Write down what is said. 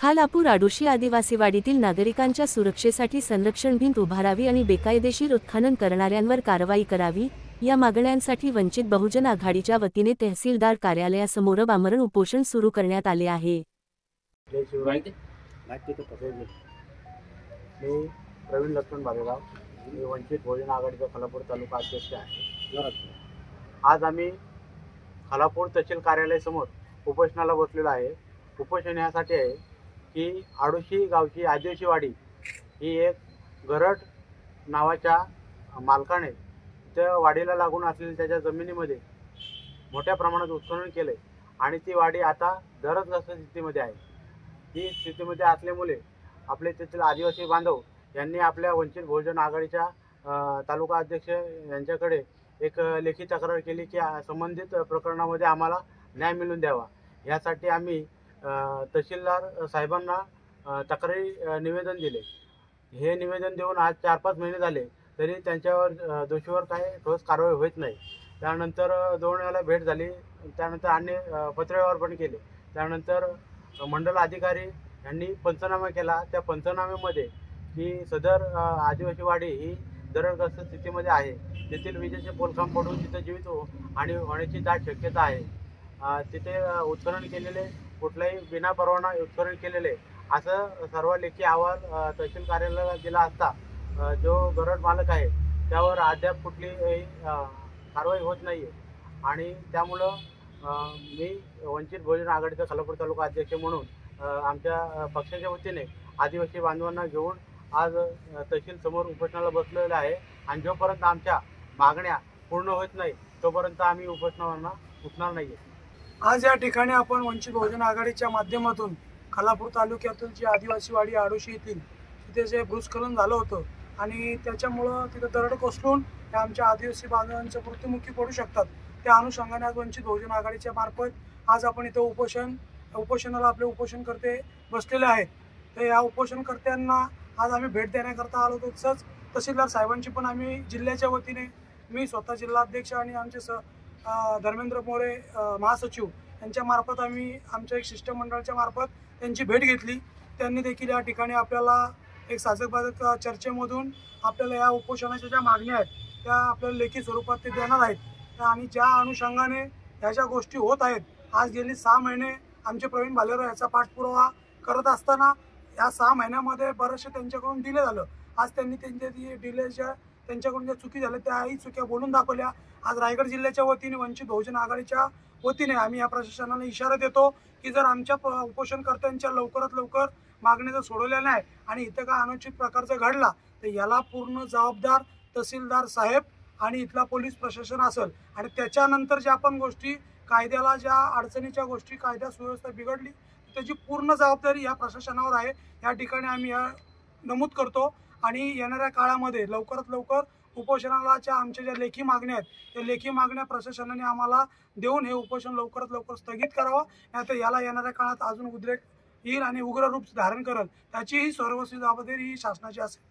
खालापूर आडोशी आदिवासीवाडीतील नागरिकांच्या सुरक्षेसाठी संरक्षण भिंत उभारावी आणि बेकायदेशीर उत्खनन करणाऱ्यांवर कारवाई करावी या मागण्यांसाठी वंचित बहुजन आघाडीच्या वतीने तहसीलदार कार्यालयासमोर आमरण उपोषण सुरू करण्यात आले आहे। मी प्रवीण लक्ष्मण भालेराव, मी वंचित बहुजन आघाडीचा खालापूर तालुका अध्यक्ष आहे। आज आम्ही खालापूर तहसील कार्यालयासमोर उपोषणाला बसलेलो आहे। उपोषण यासाठी आहे की आडोशी गावची आदिवासीवाडी ही एक गरड नावाच्या मालकाने त्या वाडीला लागून असलेल्या त्याच्या जमिनीमध्ये मोठ्या प्रमाणात उत्खनन केले आणि ती वाडी आता जरदग्रस्त स्थितीमध्ये आहे। ती स्थितीमध्ये असल्यामुळे आपले तेथील आदिवासी बांधव यांनी आपल्या वंचित बहुजन आघाडीच्या तालुका अध्यक्ष यांच्याकडे एक लेखी तक्रार केली की संबंधित प्रकरणामध्ये आम्हाला न्याय मिळवून द्यावा। यासाठी आम्ही तहसीलदार साहेबांना तक्रारी निवेदन दिले। हे निवेदन देऊन आज 4-5 महिने झाले तरी त्यांच्यावर दोषीवर काही ठोस कारवाई होत नाही। त्यानंतर 2 वेळेला भेट झाली, त्यानंतर अन्य पत्रव्यवहार पण केले। त्यानंतर मंडल अधिकारी यांनी पंचनामा केला। त्या पंचनाम्यामध्ये ही सदर आदिवासीवाडी ही दरडग्रस्त स्थितीमध्ये आहे। तेथील विजेचे पोलखांब पडून तिथे जीवित आणि होण्याची दाट शक्यता आहे। तिथे उत्खनन केलेले कुठलाही बिना परवाना उत्खनन केलेले असं सर्व लेखी अहवाल तहसील कार्यालयाला दिला असता जो गरड मालक आहे त्यावर अद्याप कुठलीही कारवाई होत नाही आहे। आणि त्यामुळं मी वंचित बहुजन आघाडीचा खालापूर तालुका अध्यक्ष म्हणून आमच्या पक्षाच्या वतीने आदिवासी बांधवांना घेऊन आज तहसील समोर उपोषणाला बसलेला आहे। आणि जोपर्यंत आमच्या मागण्या पूर्ण होत नाही तोपर्यंत आम्ही उपोषणाला उठणार नाही। आज या ठिकाणी आपण वंचित बहुजन आघाडीच्या माध्यमातून खालापूर तालुक्यातील जी आदिवासीवाडी आडोशी येथील तिथे जे भूस्खलन झालं होतं आणि त्याच्यामुळं तिथं दरड कोसळून त्या आमच्या आदिवासी बांधवांच्या मृत्युमुखी पडू शकतात, त्या अनुषंगाने आज वंचित बहुजन आघाडीच्या मार्फत आज आपण इथं उपोषणाला आपले उपोषणकर्ते बसलेले आहेत। तर या उपोषणकर्त्यांना आज आम्ही भेट देण्याकरता आलो होतो। तसंच तहसीलदार साहेबांची पण आम्ही जिल्ह्याच्या वतीने मी स्वतः जिल्हाध्यक्ष आणि आमचे धर्मेंद्र मोरे महासचिव यांच्या मार्फत आम्ही आमच्या एक शिष्टमंडळाच्या मार्फत त्यांची भेट घेतली। त्यांनी देखील या ठिकाणी आपल्याला एक साधक चर्चेमधून आपल्याला या उपोषणाच्या ज्या मागण्या आहेत त्या आपल्याला लेखी स्वरूपात ते देणार आहेत। आणि ज्या अनुषंगाने ह्या ज्या गोष्टी होत आहेत, आज गेली 6 महिने आमचे प्रवीण भालेराव याचा पाठपुरावा करत असताना या 6 महिन्यामध्ये बरेचसे त्यांच्याकडून डिले झालं। आज त्यांनी त्यांच्या डिलेच्या त्यांच्याकडून ज्या चुकी झाल्या त्याही चुक्या बोलून दाखवल्या। आज रायगड जिल्ह्याच्या वतीने वंचित बहुजन आघाडीच्या वतीने आम्ही या प्रशासनाला इशारा देतो की जर आमच्या उपोषणकर्त्यांच्या लवकरात लवकर मागण्या जर सोडवल्या नाही आणि इथं काय अनुचित प्रकारचं घडला तर याला पूर्ण जबाबदार तहसीलदार साहेब आणि इथला पोलीस प्रशासन असेल। आणि त्याच्यानंतर ज्या पण गोष्टी कायद्याला ज्या अडचणीच्या गोष्टी कायदा सुव्यवस्था बिघडली त्याची पूर्ण जबाबदारी या प्रशासनावर आहे। या ठिकाणी आम्ही नमूद करतो आणि येणाऱ्या काळामध्ये लवकरात लवकर उपोषणाच्या आमच्या ज्या लेखी मागण्या आहेत त्या लेखी मागण्या प्रशासनाने आम्हाला देऊन हे उपोषण लवकरात लवकर स्थगित करावं, नाहीतर याला येणाऱ्या काळात अजून उद्रेक येईल आणि उग्र रूप धारण करेल, त्याचीही सर्वस्वी जबाबदारी ही शासनाची असेल।